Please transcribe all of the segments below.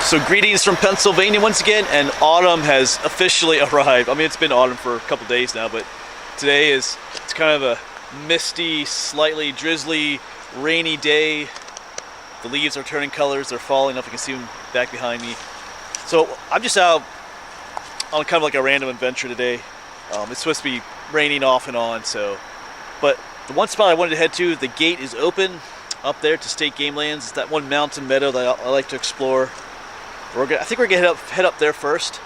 So greetings from Pennsylvania once again, and autumn has officially arrived. I mean, it's been autumn for a couple days now, but today it's kind of a misty, slightly drizzly, rainy day. The leaves are turning colors, they're falling. I don't know if you can see them back behind me. So I'm just out on kind of like a random adventure today. It's supposed to be raining off and on, but the one spot I wanted to head to, the gate is open up there to State Game Lands. It's that one mountain meadow that I like to explore. I think we're gonna head up there first,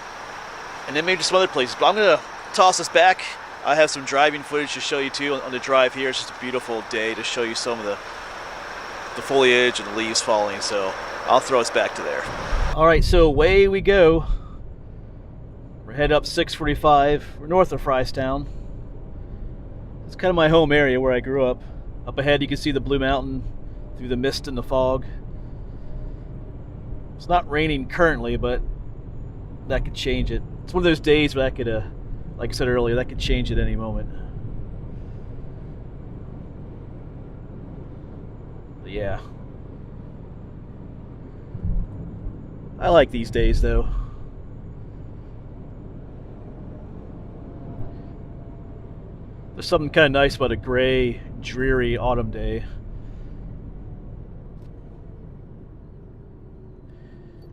and then maybe to some other places. But I'm gonna toss us back. I have some driving footage to show you too on the drive here. It's just a beautiful day to show you some of the foliage and the leaves falling. So I'll throw us back to there. All right, so away we go. We're headed up 645. We're north of Fryestown. It's kind of my home area where I grew up. Up ahead, you can see the Blue Mountain through the mist and the fog. It's not raining currently, but that could change it. It's one of those days where that could, like I said earlier, that could change at any moment. But yeah. I like these days, though. There's something kind of nice about a gray, dreary autumn day.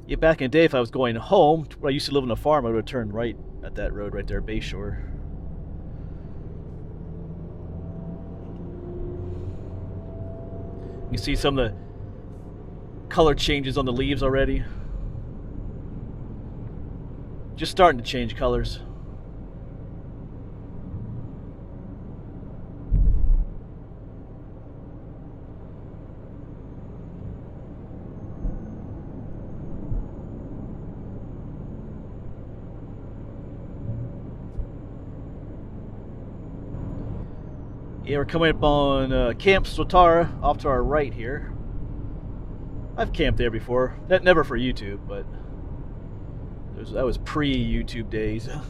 Yeah, back in the day, if I was going home, where I used to live on a farm, I would have turned right at that road right there, Bayshore. You can see some of the color changes on the leaves already. Just starting to change colors. Yeah, we're coming up on Camp Swatara off to our right here. I've camped there before. Never for YouTube, but that was pre-YouTube days. Yeah,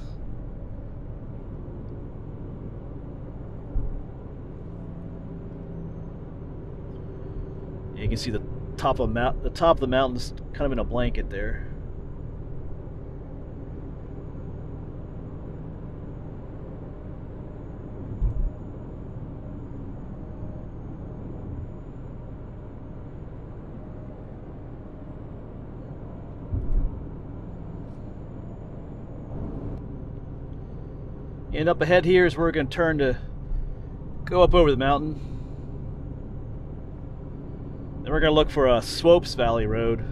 you can see the top of the mountain's kind of in a blanket there. And up ahead here is where we're going to turn to go up over the mountain. Then we're going to look for a Swopes Valley Road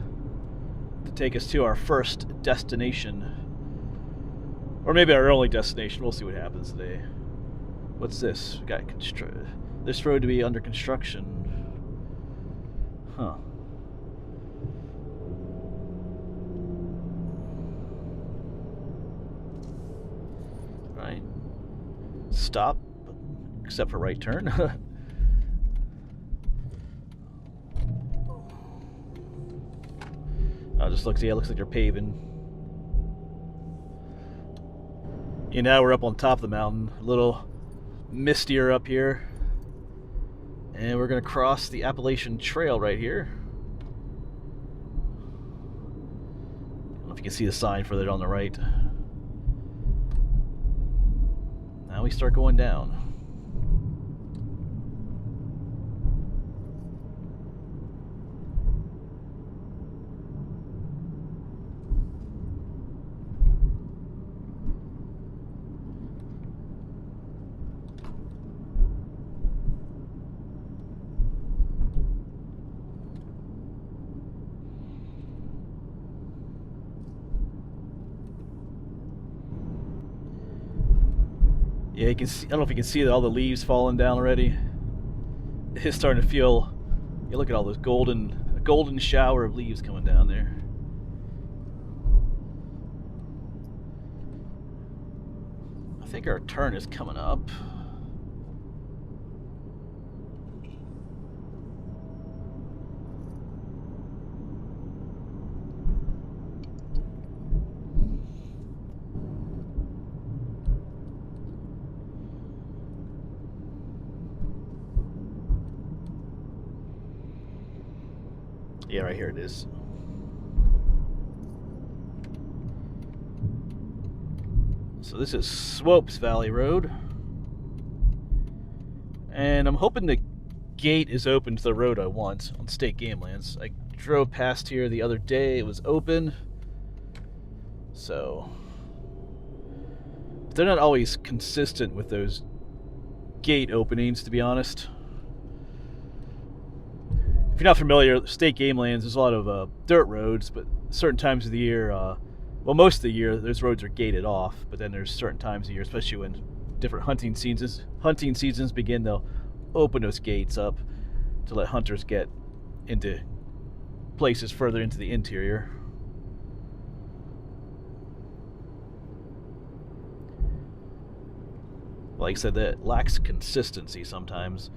to take us to our first destination. Or maybe our only destination. We'll see what happens today. What's this? We got this road to be under construction. Huh. Right. Stop, except for right turn. Just looks, yeah, it looks like they're paving. And now we're up on top of the mountain, a little mistier up here. And we're gonna cross the Appalachian Trail right here. I don't know if you can see the sign further on the right. Now we start going down. Yeah, you can see, I don't know if you can see all the leaves falling down already. It's starting to feel, you look at all those golden shower of leaves coming down there. I think our turn is coming up. Yeah, right here it is. So this is Swopes Valley Road. And I'm hoping the gate is open to the road I want on state game lands. I drove past here the other day, it was open. So they're not always consistent with those gate openings, to be honest. If you're not familiar, state game lands, there's a lot of dirt roads, but certain times of the year, well, most of the year, those roads are gated off. But then there's certain times of the year, especially when different hunting seasons begin, they'll open those gates up to let hunters get into places further into the interior. Like I said, that lacks consistency sometimes.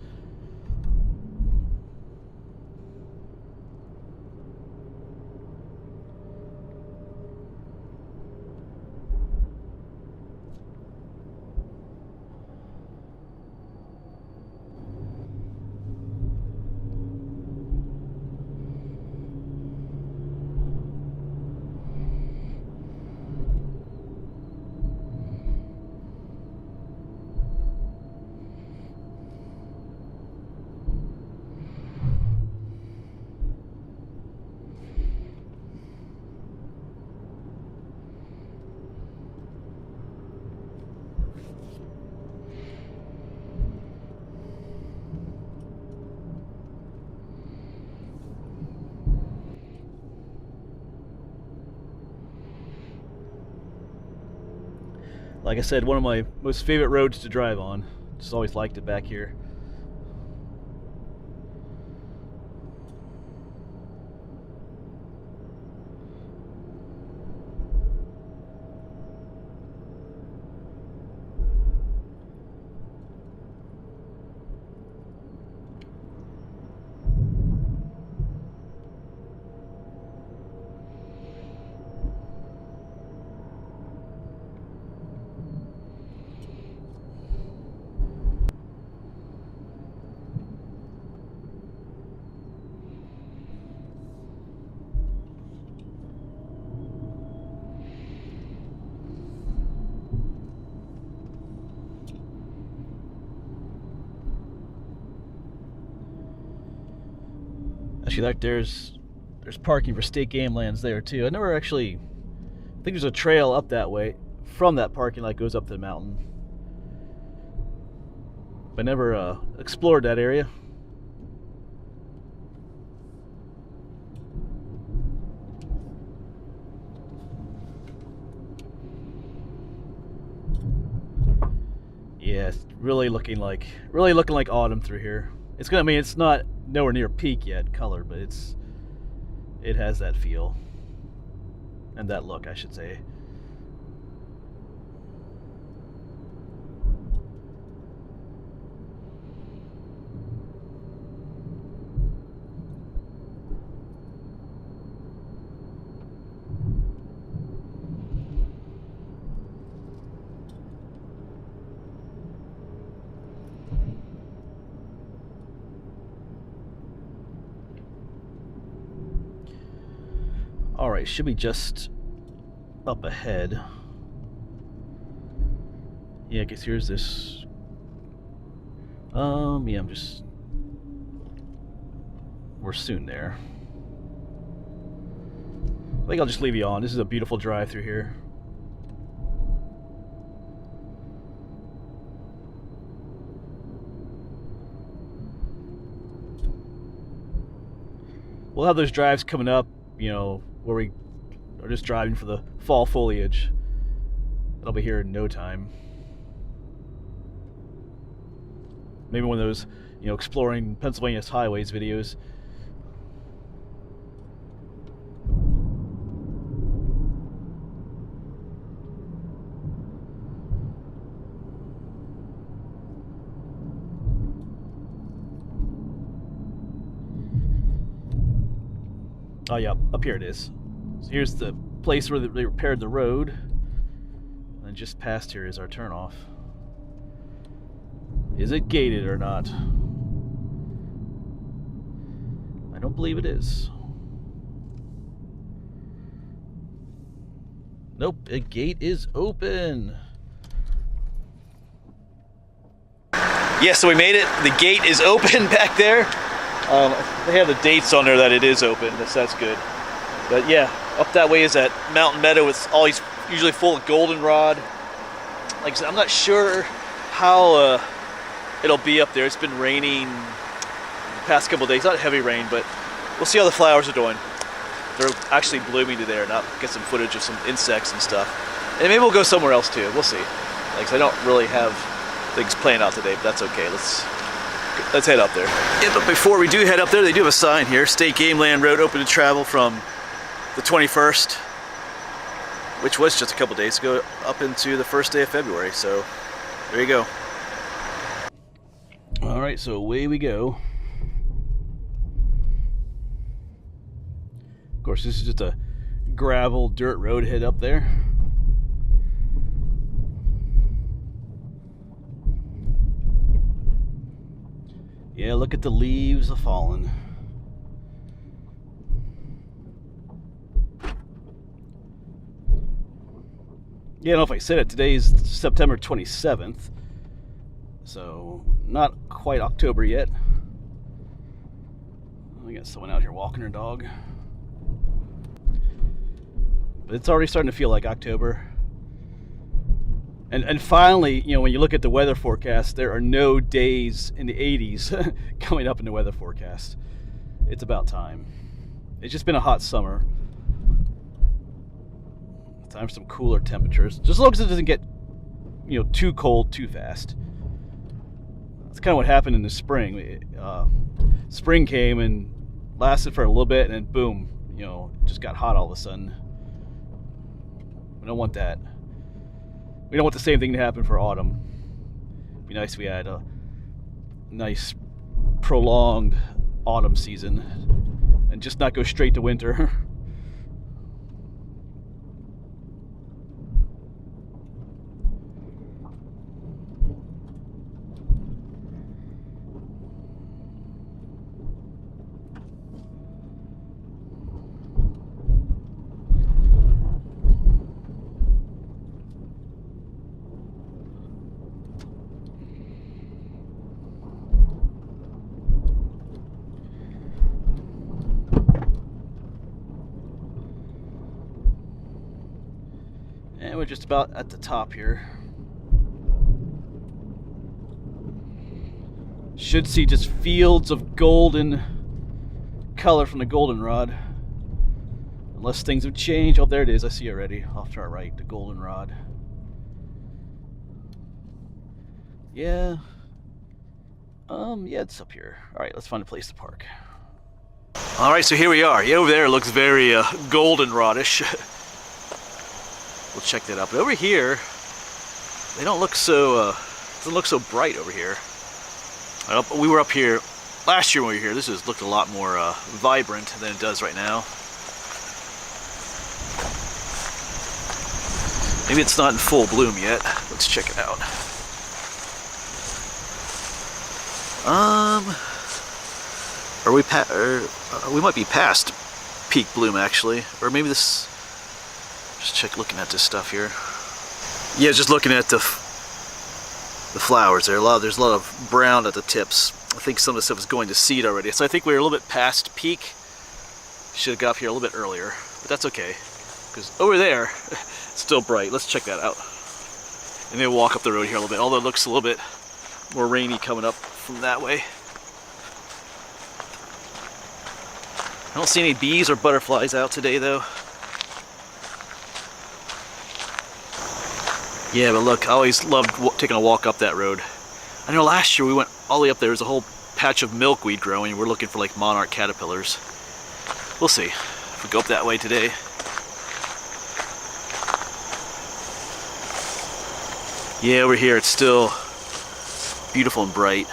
Like I said, one of my most favorite roads to drive on. Just always liked it back here. Actually, like there's parking for state game lands there too. I never actually, I think there's a trail up that way from that parking lot goes up the mountain. But I never explored that area. Yeah, it's really looking like autumn through here. It's gonna, I mean, it's not nowhere near peak yet color, but it has that feel and that look, I should say. Alright, should be just up ahead. Yeah, I guess here's this. Yeah, we're soon there. I think I'll just leave you on. This is a beautiful drive through here. We'll have those drives coming up, you know, where we are just driving for the fall foliage. That'll be here in no time. Maybe one of those, you know, exploring Pennsylvania's highways videos. Oh yeah, up here it is. So here's the place where they repaired the road. And just past here is our turnoff. Is it gated or not? I don't believe it is. Nope, a gate is open. Yeah, so we made it. The gate is open back there. They have the dates on there that it is open. That's good. But yeah, up that way is that mountain meadow. It's always usually full of goldenrod. Like I said, I'm not sure how it'll be up there. It's been raining the past couple of days. Not heavy rain, but we'll see how the flowers are doing. They're actually blooming today, and I'll get some footage of some insects and stuff. And maybe we'll go somewhere else too. We'll see. Like I said, I don't really have things planned out today, but that's okay. Let's head up there. Yeah, but before we do head up there, they do have a sign here: State Game Land Road open to travel from the 21st, which was just a couple days ago, up into the first day of February. So there you go. All right, so away we go. Of course, this is just a gravel dirt road head up there. Yeah, look at the leaves have fallen. Yeah, I don't know if I said it. Today is September 27th, so not quite October yet. We got someone out here walking her dog. But it's already starting to feel like October. And finally, you know, when you look at the weather forecast, there are no days in the 80s coming up in the weather forecast. It's about time. It's just been a hot summer. Time for some cooler temperatures. Just as long as it doesn't get, you know, too cold too fast. That's kind of what happened in the spring. Spring came and lasted for a little bit, and then boom, you know, just got hot all of a sudden. We don't want that. We don't want the same thing to happen for autumn. It'd be nice if we had a nice prolonged autumn season and just not go straight to winter. And we're just about at the top here. Should see just fields of golden color from the goldenrod. Unless things have changed. Oh, there it is. I see already. Off to our right, the goldenrod. Yeah. Yeah, it's up here. All right, let's find a place to park. All right, so here we are. Yeah, over there it looks very goldenrodish. We'll check that out. But over here, they don't look so, doesn't look so bright over here. We were up here last year when we were here. This has looked a lot more vibrant than it does right now. Maybe it's not in full bloom yet. Let's check it out. We might be past peak bloom actually, or maybe this. Just check looking at this stuff here. Yeah, just looking at the flowers there. There's a lot of brown at the tips. I think some of the stuff is going to seed already. So I think we're a little bit past peak. Should have got up here a little bit earlier, but that's okay. Because over there, it's still bright. Let's check that out. And then we'll walk up the road here a little bit. Although it looks a little bit more rainy coming up from that way. I don't see any bees or butterflies out today though. Yeah, but look, I always loved taking a walk up that road. I know last year we went all the way up there. There's a whole patch of milkweed growing. We're looking for like monarch caterpillars. We'll see if we go up that way today. Yeah, over here it's still beautiful and bright.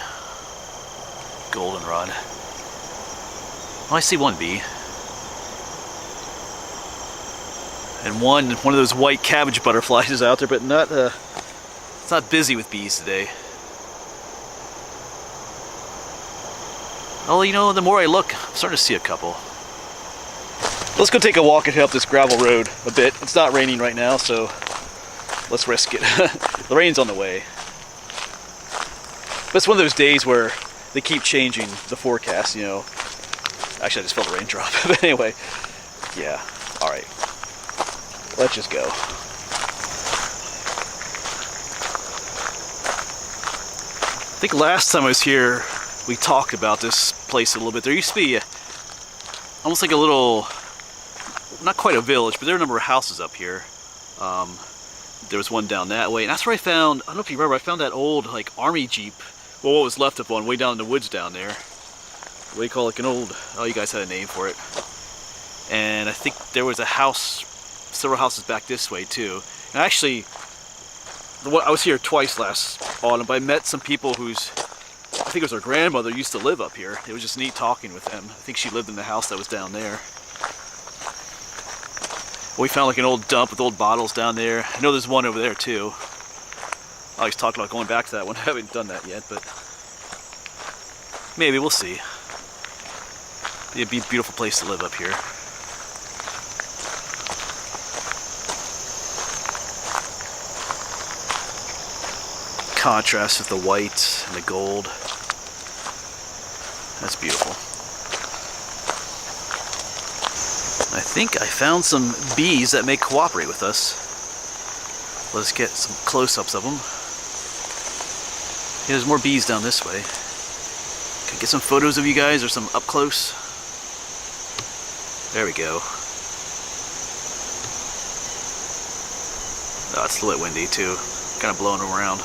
Goldenrod. Oh, I see one bee. And one of those white cabbage butterflies is out there, but not it's not busy with bees today. Oh, you know, the more I look, I'm starting to see a couple. Let's go take a walk and head up this gravel road a bit. It's not raining right now, so let's risk it. The rain's on the way. But it's one of those days where they keep changing the forecast, you know. Actually, I just felt a raindrop. But anyway, yeah. All right. Let's just go. I think last time I was here, we talked about this place a little bit. There used to be almost like a little, not quite a village, but there are a number of houses up here. There was one down that way, and that's where I found, I don't know if you remember, I found that old like army Jeep, well, what was left of one way down in the woods down there. What do you call it, like an old, oh, you guys had a name for it. And I think there was a house, several houses back this way too. And actually, I was here twice last autumn, but I met some people whose, I think it was her grandmother used to live up here. It was just neat talking with them. I think she lived in the house that was down there. We found like an old dump with old bottles down there. I know there's one over there too. I always talked about going back to that one. I haven't done that yet, but maybe, we'll see. It'd be a beautiful place to live up here. Contrast with the white and the gold. That's beautiful. I think I found some bees that may cooperate with us. Let's get some close-ups of them. Yeah, there's more bees down this way. Can I get some photos of you guys or some up close? There we go. Oh, it's a little windy too. Kind of blowing them around.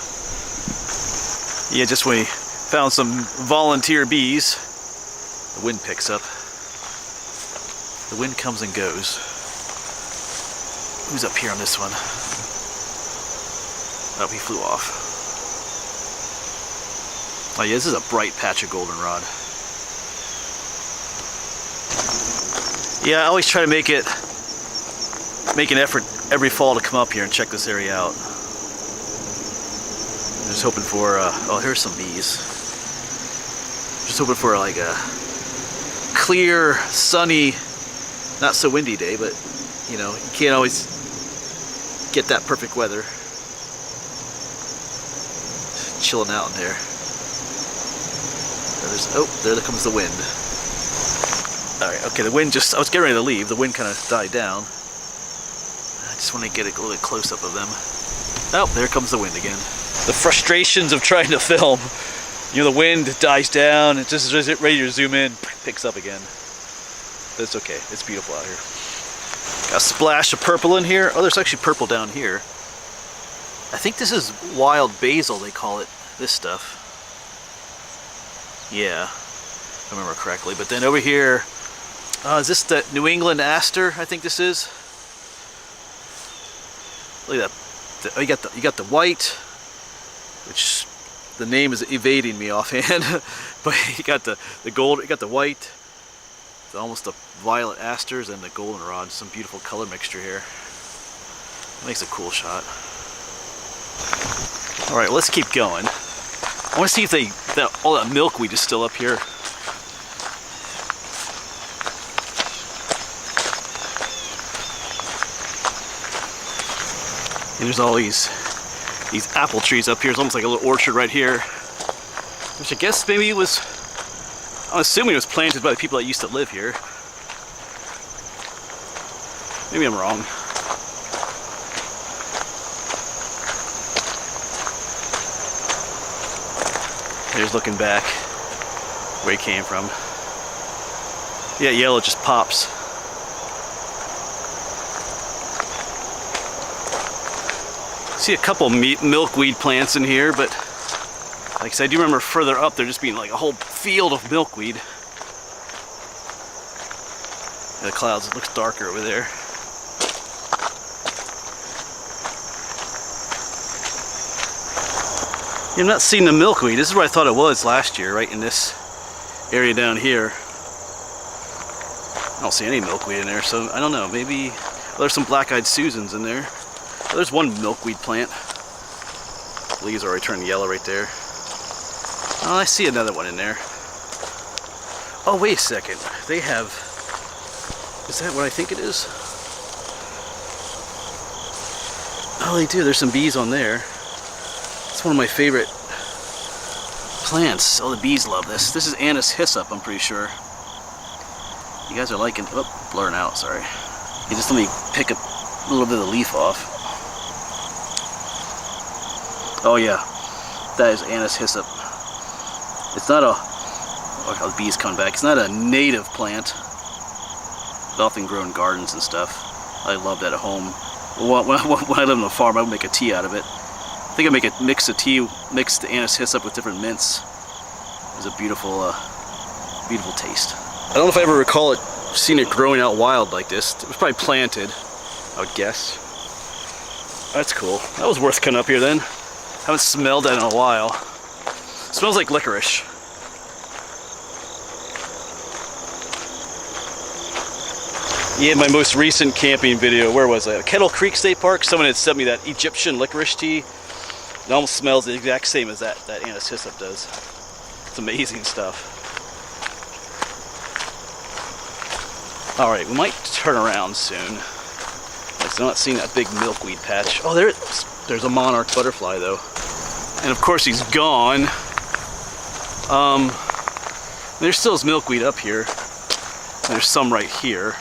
Yeah, just when we found some volunteer bees, the wind picks up. The wind comes and goes. Who's up here on this one? Oh, he flew off. Oh yeah, this is a bright patch of goldenrod. Yeah, I always try to make an effort every fall to come up here and check this area out. I'm just hoping for, oh, here's some bees. Just hoping for like a clear, sunny, not so windy day, but you know, you can't always get that perfect weather. Chilling out in there. Oh, there comes the wind. Alright, okay, the wind just, I was getting ready to leave, the wind kind of died down. I just want to get a little bit close up of them. Oh, there comes the wind again. The frustrations of trying to film. You know, the wind dies down, it's just ready to zoom in, picks up again. But it's okay, it's beautiful out here. Got a splash of purple in here. Oh, there's actually purple down here. I think this is wild basil, they call it, this stuff. Yeah, if I remember correctly. But then over here, is this the New England aster? I think this is. Look at that. Oh, you got the white, which the name is evading me offhand. But you got the gold. You got the white, almost the violet asters, and the goldenrod. Some beautiful color mixture here. Makes a cool shot. All right, let's keep going. I want to see if all that milkweed is still up here. And there's all these apple trees up here. It's almost like a little orchard right here, which I guess maybe it was, I'm assuming it was planted by the people that used to live here. Maybe I'm wrong. Here's looking back where he came from. Yeah, yellow just pops. See a couple milkweed plants in here, but like I said, I do remember further up there just being like a whole field of milkweed. And the clouds, it looks darker over there. I'm not seeing the milkweed. This is where I thought it was last year, right in this area down here. I don't see any milkweed in there, so I don't know. Maybe, well, there's some black-eyed Susans in there. Oh, there's one milkweed plant. Leaves are already turning yellow right there. Oh, I see another one in there. Oh, wait a second. They have, is that what I think it is? Oh, they do. There's some bees on there. It's one of my favorite plants. Oh, the bees love this. This is anise hyssop, I'm pretty sure. You guys are liking, oh, blurring out, sorry. You just let me pick a little bit of the leaf off. Oh yeah, that is anise hyssop. It's not a, oh, how the bees come back. It's not a native plant. It's often grown in gardens and stuff. I love that at home. When I lived on a farm, I would make a tea out of it. I think I'd make a mix of tea, mix the anise hyssop with different mints. It was a beautiful, beautiful taste. I don't know if I ever recall seeing it growing out wild like this. It was probably planted, I would guess. That's cool. That was worth coming up here then. Haven't smelled that in a while. It smells like licorice. Yeah, my most recent camping video, where was I? Kettle Creek State Park. Someone had sent me that Egyptian licorice tea. It almost smells the exact same as that anise hyssop does. It's amazing stuff. Alright, we might turn around soon. I'm not seeing that big milkweed patch. Oh, there's a monarch butterfly though. And of course he's gone. There still is milkweed up here. There's some right here.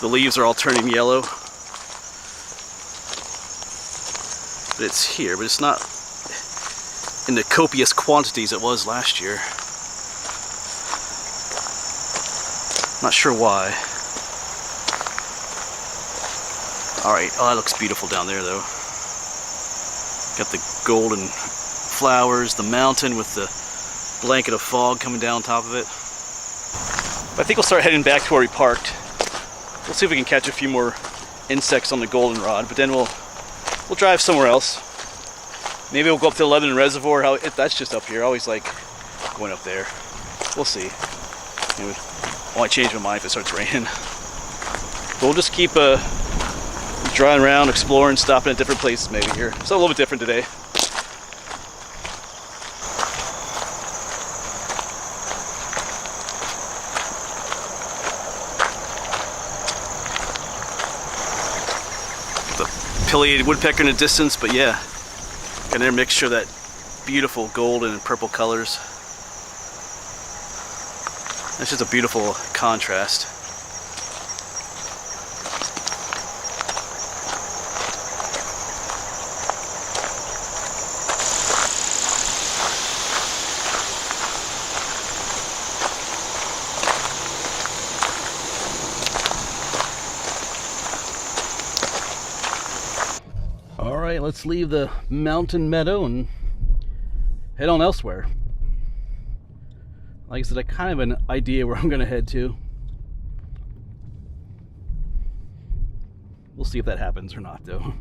The leaves are all turning yellow. But it's here, but it's not in the copious quantities it was last year. Not sure why. Alright, oh, that looks beautiful down there though. Got the golden flowers, the mountain with the blanket of fog coming down on top of it. I think we'll start heading back to where we parked. We'll see if we can catch a few more insects on the goldenrod, but then we'll drive somewhere else. Maybe we'll go up to 11 Reservoir. That's just up here. I always like going up there. We'll see. Maybe I might change my mind if it starts raining. But we'll just keep driving around, exploring, stopping at different places maybe here. So a little bit different today. The pileated woodpecker in the distance, but yeah, got their mixture of that beautiful golden and purple colors. It's just a beautiful contrast. Alright, let's leave the mountain meadow and head on elsewhere. Like I said, I kind of have an idea where I'm going to head to. We'll see if that happens or not, though.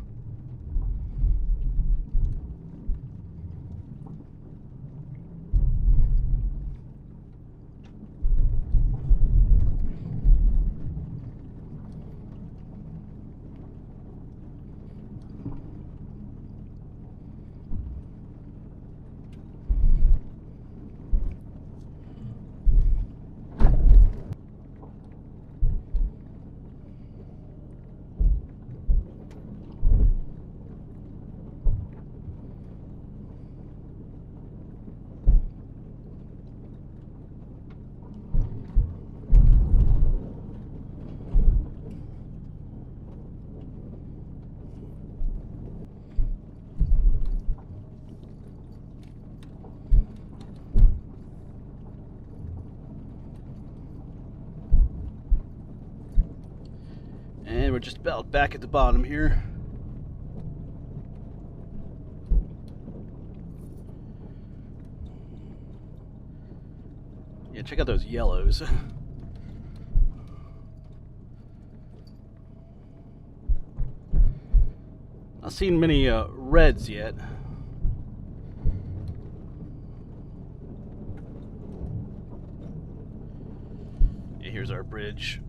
And we're just about back at the bottom here. Yeah, check out those yellows. Not seen many reds yet. Yeah, here's our bridge.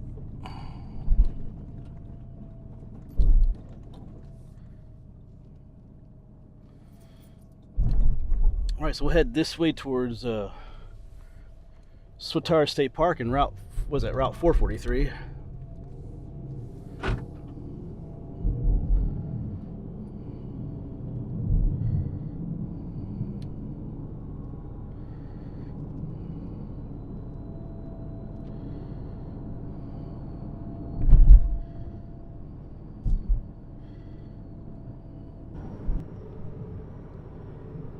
Alright, so we'll head this way towards Swatara State Park and Route 443.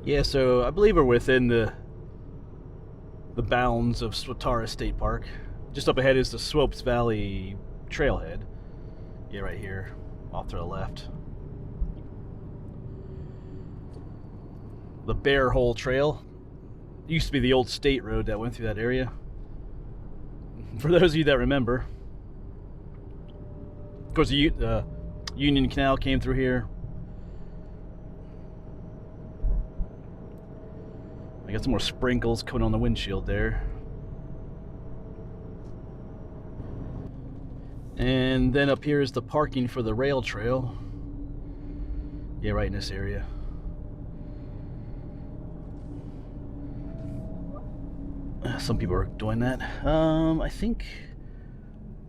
Yeah, so I believe we're within the bounds of Swatara State Park. Just up ahead is the Swopes Valley trailhead. Yeah, right here, off to the left. The Bear Hole Trail. It used to be the old state road that went through that area. For those of you that remember. Of course, the Union Canal came through here. I got some more sprinkles coming on the windshield there. And then up here is the parking for the rail trail. Yeah, right in this area. Some people are doing that. I think...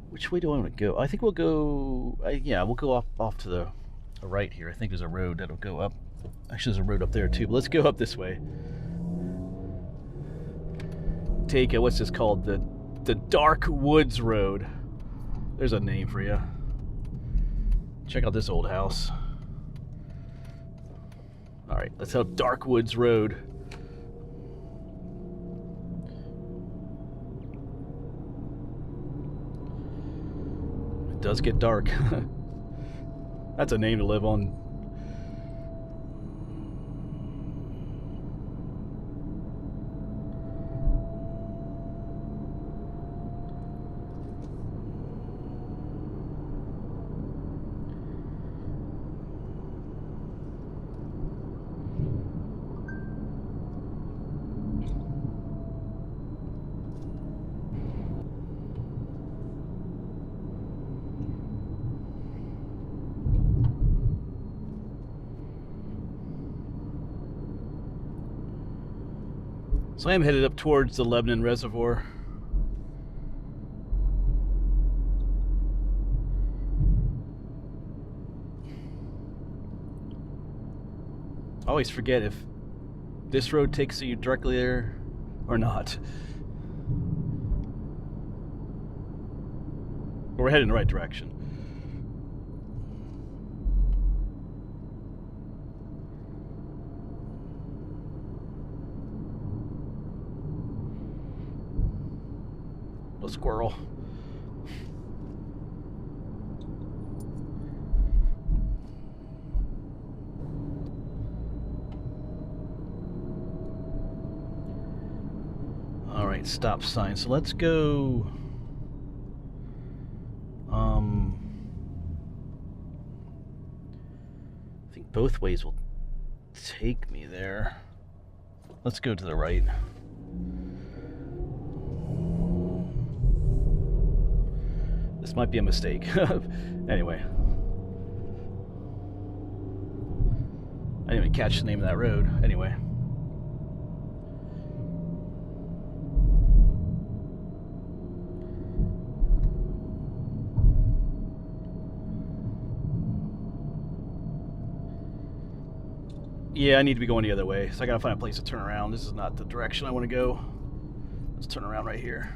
Which way do I want to go? I think we'll go... yeah, we'll go off to the right here. I think there's a road that'll go up. Actually, there's a road up there too, but let's go up this way. Take what's this called? The Dark Woods Road. There's a name for you. Check out this old house. Alright, let's head Dark Woods Road. It does get dark. That's a name to live on. So I am headed up towards the Lebanon Reservoir. I always forget if this road takes you directly there or not. But we're heading in the right direction. A squirrel. All right, stop sign. So let's go. I think both ways will take me there. Let's go to the right. This might be a mistake. Anyway. I didn't even catch the name of that road. Anyway. Yeah, I need to be going the other way, so I gotta find a place to turn around. This is not the direction I want to go. Let's turn around right here.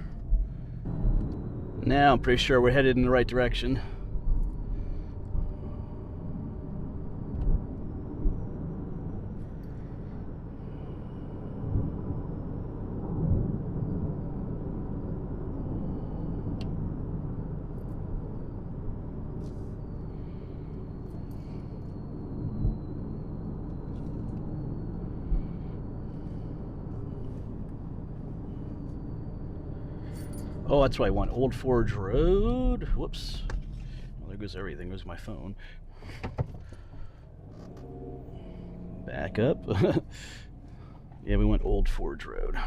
Now I'm pretty sure we're headed in the right direction. Oh, that's what I want. Old Forge Road. Whoops. Well, there goes everything. There's my phone. Back up. Yeah, we went Old Forge Road.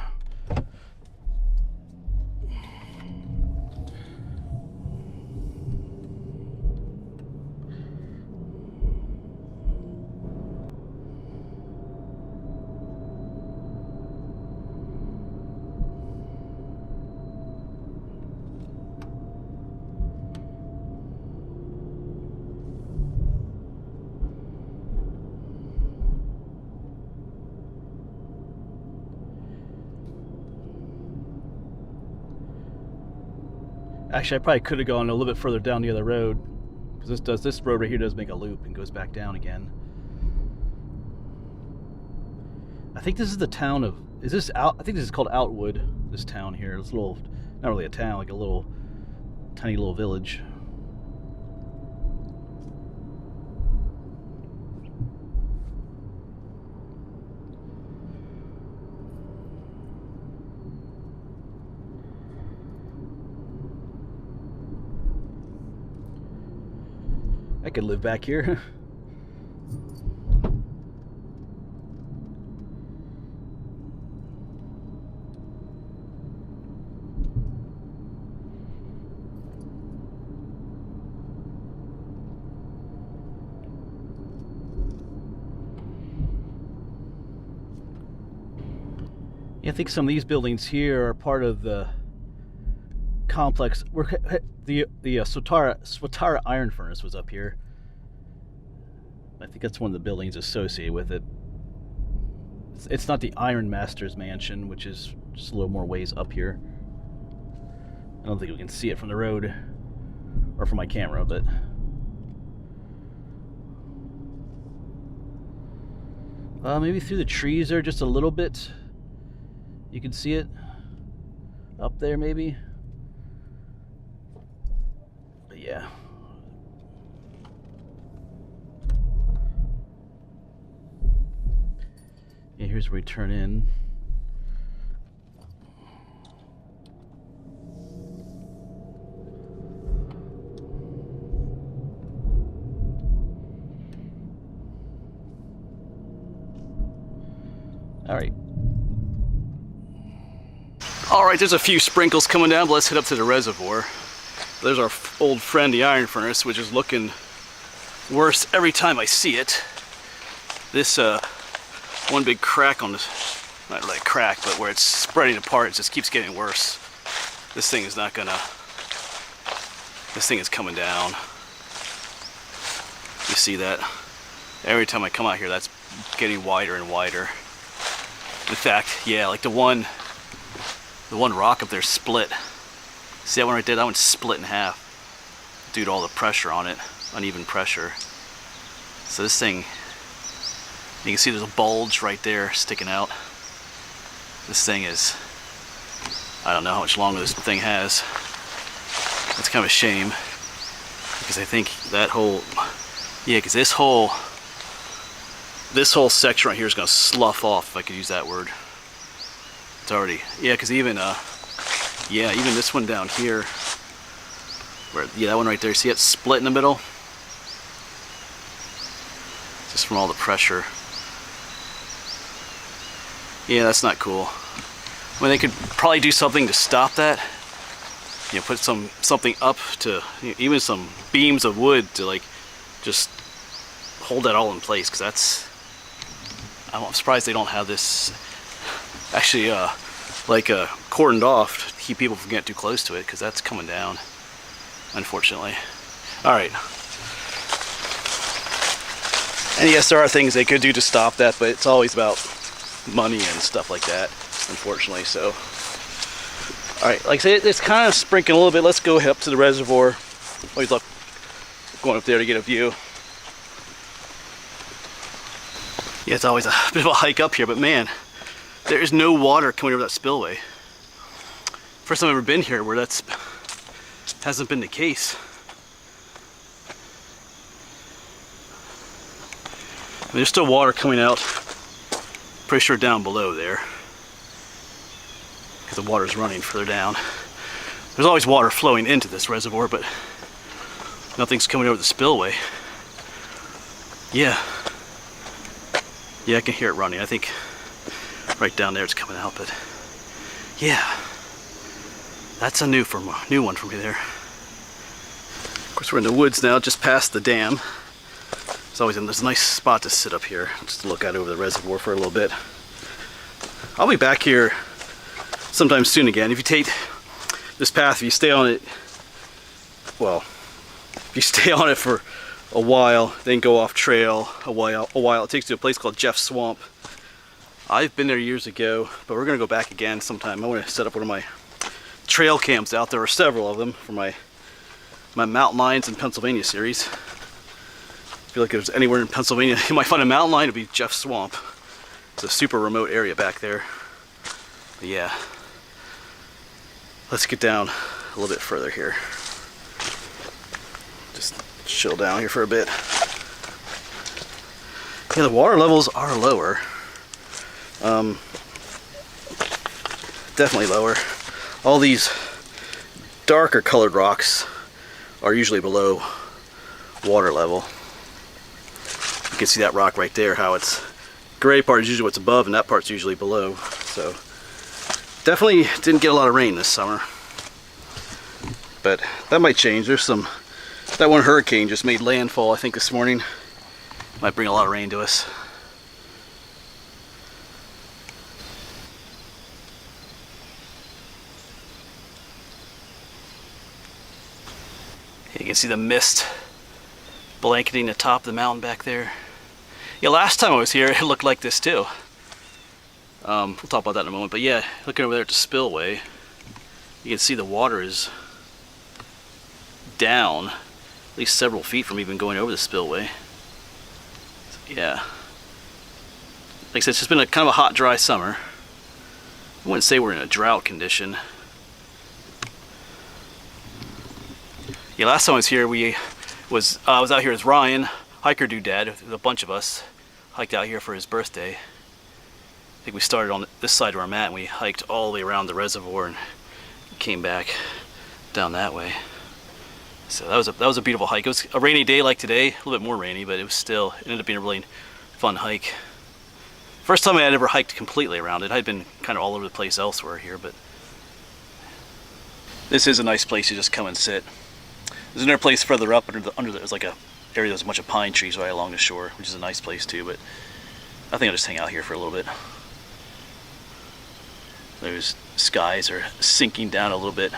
Actually, I probably could have gone a little bit further down the other road, because this road right here does make a loop and goes back down again. I think this is the town of, is this out? I think this is called Outwood, this town here. It's a little, not really a town, like a little, tiny little village. I could live back here. Yeah, I think some of these buildings here are part of the complex. The Swatara iron furnace was up here. I think that's one of the buildings associated with it. It's not the Iron Master's mansion, which is just a little more ways up here. I don't think we can see it from the road or from my camera, but maybe through the trees there just a little bit. You can see it up there, maybe. But yeah. Yeah, here's where we turn in. All right. All right, there's a few sprinkles coming down, but let's head up to the reservoir. There's our old friend, the iron furnace, which is looking worse every time I see it. This one big crack on this, not really a crack, but where it's spreading apart, it just keeps getting worse. This thing is not gonna, this thing is coming down. You see that? Every time I come out here, that's getting wider and wider. In fact, yeah, like the one rock up there split. See that one right there? That one's split in half due to all the pressure on it, uneven pressure. So this thing, you can see there's a bulge right there sticking out. This thing is, I don't know how much longer this thing has. It's kind of a shame because I think that whole, yeah, because this whole section right here is going to slough off, if I could use that word. It's already, yeah, because even even this one down here, where, yeah, that one right there, see it split in the middle? Just from all the pressure. Yeah, that's not cool. I mean, they could probably do something to stop that. You know, put something up to, you know, even some beams of wood to like just hold that all in place, because that's, I'm surprised they don't have this actually like cordoned off to keep people from getting too close to it, because that's coming down, unfortunately. All right. And yes, there are things they could do to stop that, but it's always about money and stuff like that, unfortunately. So, all right, like I say, it's kind of sprinkling a little bit. Let's go up to the reservoir. Always love going up there to get a view. Yeah, it's always a bit of a hike up here, but man, there is no water coming over that spillway. First time I've ever been here where that's hasn't been the case. I mean, there's still water coming out, pretty sure down below there, because the water's running further down. There's always water flowing into this reservoir, but nothing's coming over the spillway. Yeah, I can hear it running. I think right down there it's coming out, but yeah, that's a new one for me there. Of course, we're in the woods now, just past the dam. There's a nice spot to sit up here, just to look out over the reservoir for a little bit. I'll be back here sometime soon again. If you take this path, if you stay on it, well, if you stay on it for a while, then go off trail a while, it takes you to a place called Jeff's Swamp. I've been there years ago, but we're gonna go back again sometime. I want to set up one of my trail cams out. There are several of them for my mountain lions in Pennsylvania series. I feel like if there's anywhere in Pennsylvania you might find a mountain lion, it'd be Jeff's Swamp. It's a super remote area back there. But yeah, let's get down a little bit further here. Just chill down here for a bit. Yeah, the water levels are lower. Definitely lower. All these darker colored rocks are usually below water level. You can see that rock right there, how it's gray part is usually what's above and that part's usually below. So definitely didn't get a lot of rain this summer. But that might change. There's that one hurricane just made landfall, I think, this morning. Might bring a lot of rain to us. You can see the mist blanketing the top of the mountain back there. Yeah, last time I was here, it looked like this too. We'll talk about that in a moment. But yeah, looking over there at the spillway, you can see the water is down at least several feet from even going over the spillway. So, yeah. Like I said, it's just been a kind of a hot, dry summer. I wouldn't say we're in a drought condition. Yeah, last time I was here, I was out here with Ryan, hiker doodad, with a bunch of us. Hiked out here for his birthday. I think we started on this side where I'm at, and we hiked all the way around the reservoir and came back down that way. So that was a beautiful hike. It was a rainy day like today, a little bit more rainy, but it ended up being a really fun hike. First time I had ever hiked completely around it. I'd been kind of all over the place elsewhere here, but this is a nice place to just come and sit. There's another place further up there's like a area there's a bunch of pine trees right along the shore, which is a nice place too, but I think I'll just hang out here for a little bit. Those skies are sinking down a little bit.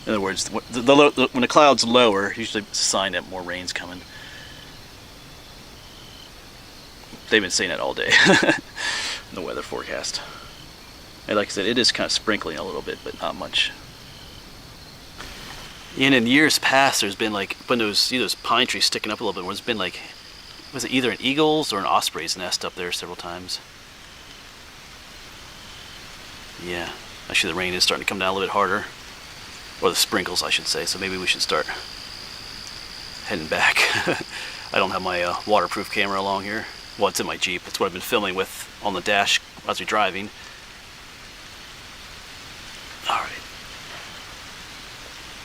In other words, when the clouds lower, usually it's a sign that more rain's coming. They've been saying that all day in the weather forecast. And like I said, it is kind of sprinkling a little bit, but not much. And in years past, there's been like, when you see those pine trees sticking up a little bit, where there's been like, was it either an eagle's or an osprey's nest up there several times? Yeah, actually the rain is starting to come down a little bit harder. Or the sprinkles, I should say, so maybe we should start heading back. I don't have my waterproof camera along here. Well, it's in my Jeep. It's what I've been filming with on the dash as we're driving. Alright.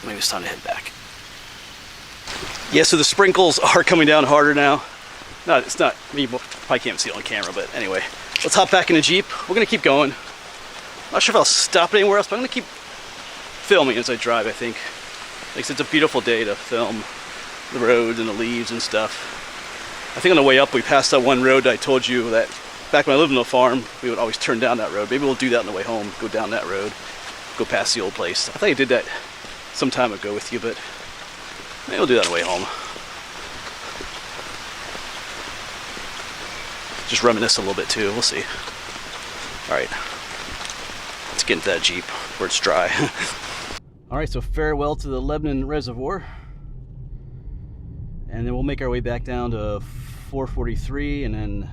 Maybe it's time to head back. Yeah, so the sprinkles are coming down harder now. No, it's not, you probably can't see it on camera, but anyway. Let's hop back in the Jeep. We're gonna keep going. Not sure if I'll stop anywhere else, but I'm gonna keep filming as I drive, I think. Like, it's a beautiful day to film the roads and the leaves and stuff. I think on the way up we passed that one road that I told you that back when I lived on the farm, we would always turn down that road. Maybe we'll do that on the way home, go down that road, go past the old place. I think I did that some time ago with you, but maybe we'll do that on the way home. Just reminisce a little bit too, we'll see. Alright, let's get into that Jeep where it's dry. Alright, so farewell to the Lebanon Reservoir. And then we'll make our way back down to 443 and then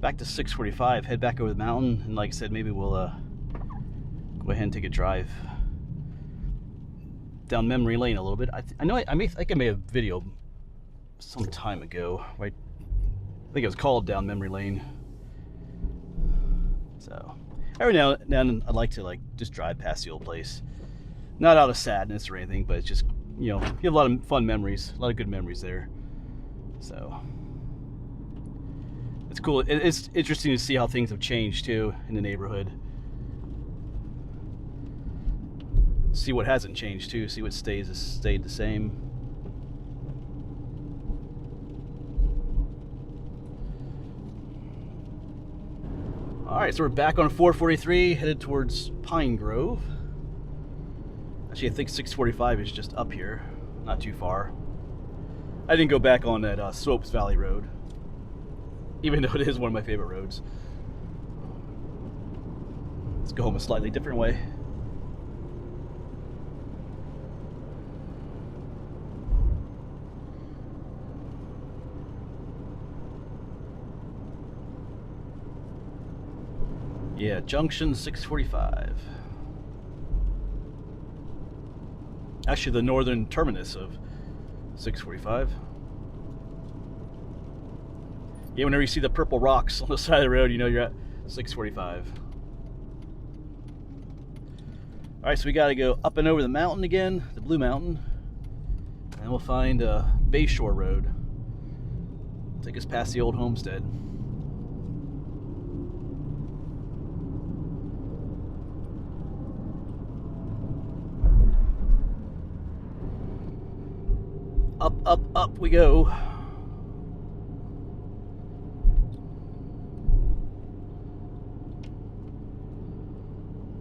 back to 645, head back over the mountain. And like I said, maybe we'll go ahead and take a drive down memory lane a little bit. I think I made a video some time ago, right? I think it was called Down Memory Lane. So every now and then I'd like to just drive past the old place. Not out of sadness or anything, but it's just, you know, you have a lot of fun memories, a lot of good memories there. So it's cool. It's interesting to see how things have changed too in the neighborhood. See what hasn't changed too, see what stayed the same. Alright, so we're back on 443, headed towards Pine Grove. Actually, I think 645 is just up here, not too far. I didn't go back on that Slopes Valley Road, even though it is one of my favorite roads. Let's go home a slightly different way. Yeah, junction 645. Actually, the northern terminus of 645. Yeah, whenever you see the purple rocks on the side of the road, you know you're at 645. Alright, so we gotta go up and over the mountain again, the Blue Mountain, and we'll find Bayshore Road. Take us past the old homestead. Up, up, up we go.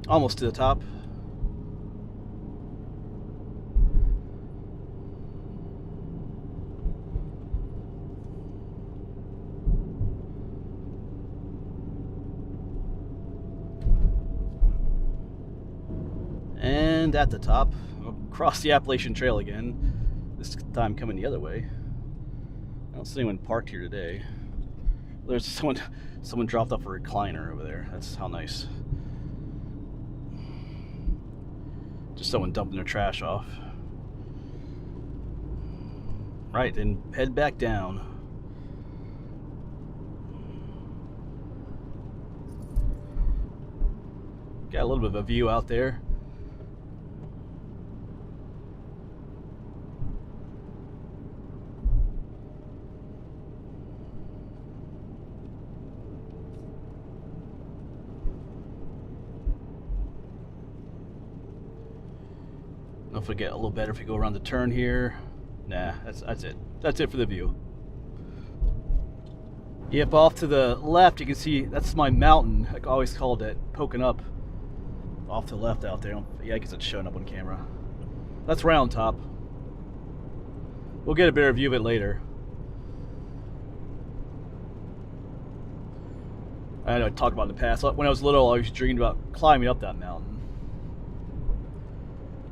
Almost to the top. And at the top, we'll cross the Appalachian Trail again. This time coming the other way. I don't see anyone parked here today. There's someone dropped off a recliner over there. That's how nice. Just someone dumping their trash off. Right, then head back down. Got a little bit of a view out there. I don't know if we get a little better if we go around the turn here. Nah, that's it. That's it for the view. Yep, off to the left you can see that's my mountain. I always called it poking up off to the left out there. Yeah, I guess it's showing up on camera. That's Round Top. We'll get a better view of it later. I know I talked about in the past. When I was little, I always dreamed about climbing up that mountain.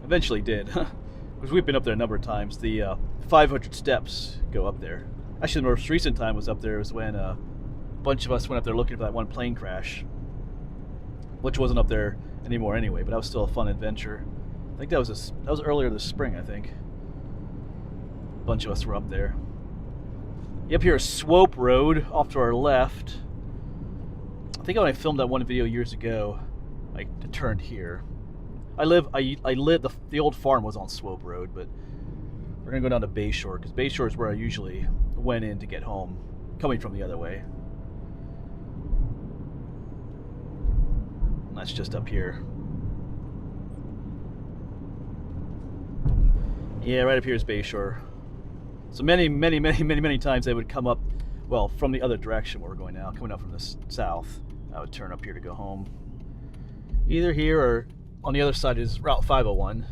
Eventually did, because we've been up there a number of times. The 500 steps go up there. Actually, the most recent time was up there was when a bunch of us went up there looking for that one plane crash, which wasn't up there anymore anyway, but that was still a fun adventure. I think that was earlier this spring, I think. A bunch of us were up there. Up here is Swope Road off to our left. I think when I filmed that one video years ago, I turned here. I lived the old farm was on Swope Road, but we're gonna go down to Bayshore because Bayshore is where I usually went in to get home, coming from the other way. And that's just up here. Yeah, right up here is Bayshore. So many times they would come up, well, from the other direction where we're going now, coming up from the south. I would turn up here to go home. Either here or on the other side is Route 501,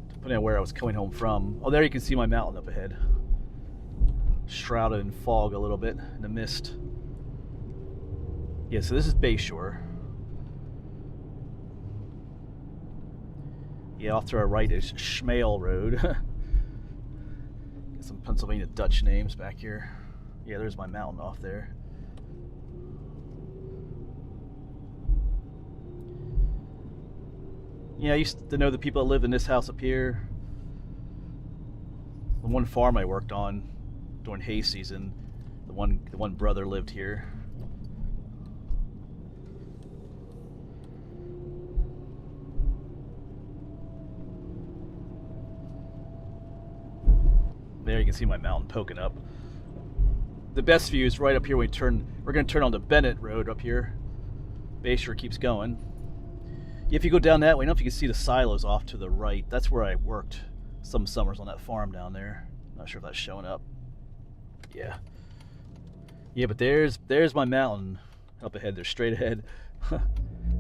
depending on where I was coming home from. Oh, there you can see my mountain up ahead. Shrouded in fog a little bit, in the mist. Yeah, so this is Bayshore. Yeah, off to our right is Schmale Road. Got some Pennsylvania Dutch names back here. Yeah, there's my mountain off there. Yeah, I used to know the people that lived in this house up here. The one farm I worked on during hay season, the one brother lived here. There you can see my mountain poking up. The best view is right up here when we turn. We're going to turn onto Bennett Road up here. Bayshore keeps going. If you go down that way, I don't know if you can see the silos off to the right. That's where I worked some summers on that farm down there. Not sure if that's showing up. Yeah. Yeah, but there's my mountain up ahead. They're straight ahead.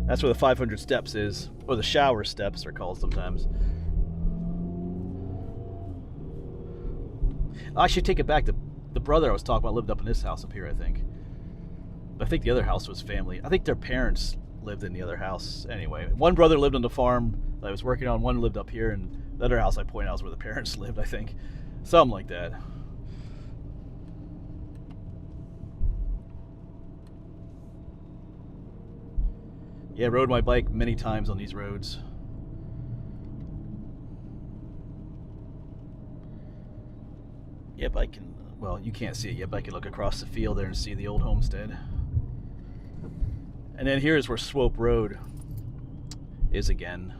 That's where the 500 steps is, or the shower steps they're called sometimes. I should take it back. The brother I was talking about lived up in this house up here, I think. But I think the other house was family. I think their parents lived in the other house anyway. One brother lived on the farm that I was working on, one lived up here, and the other house I pointed out was where the parents lived, I think. Something like that. Yeah, rode my bike many times on these roads. Yep, I can, well, you can't see it yet, but I can look across the field there and see the old homestead. And then here's where Swope Road is again.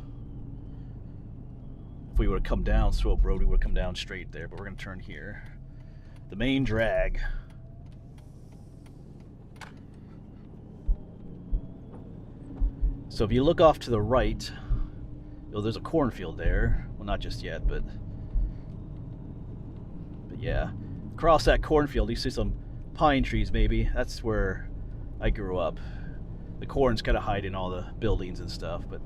If we would have come down Swope Road, we would have come down straight there, but we're going to turn here. The main drag. So if you look off to the right, there's a cornfield there. Well, not just yet, but yeah. Across that cornfield, you see some pine trees maybe. That's where I grew up. The corn's kind of hiding all the buildings and stuff, but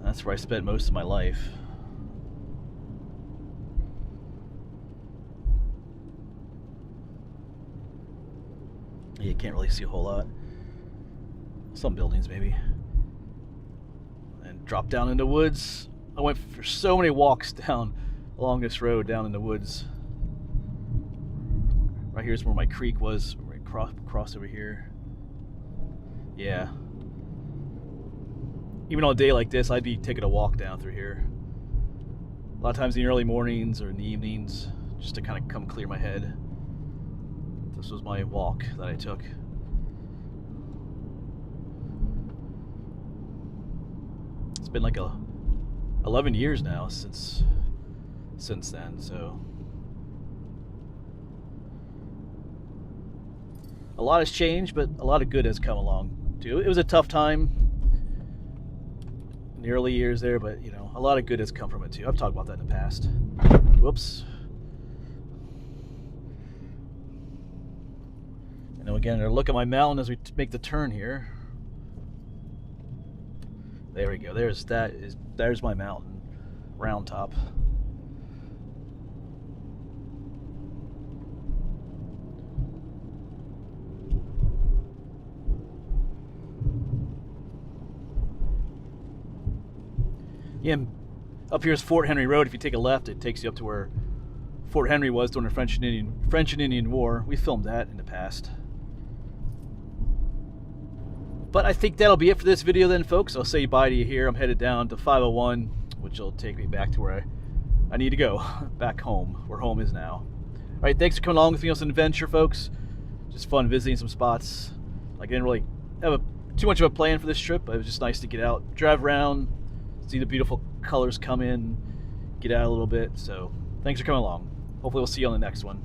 that's where I spent most of my life. You can't really see a whole lot. Some buildings maybe. And drop down into woods. I went for so many walks down along this road down in the woods. Right here's where my creek was. Right cross over here. Yeah. Even on a day like this, I'd be taking a walk down through here. A lot of times in the early mornings or in the evenings, just to kind of come clear my head. This was my walk that I took. It's been like 11 years now since then, so a lot has changed, but a lot of good has come along too. It was a tough time in the early years there, but you know, a lot of good has come from it too. I've talked about that in the past. Whoops. And then again, look at my mountain as we make the turn here. There we go. There's my mountain, Round Top. Yeah, up here is Fort Henry Road. If you take a left, it takes you up to where Fort Henry was during the French and Indian War. We filmed that in the past. But I think that'll be it for this video then, folks. I'll say bye to you here. I'm headed down to 501, which will take me back to where I need to go, back home, where home is now. All right, thanks for coming along with me on this adventure, folks. Just fun visiting some spots. Like, I didn't really have too much of a plan for this trip, but it was just nice to get out, drive around, see the beautiful colors come in, get out a little bit. So thanks for coming along. Hopefully we'll see you on the next one.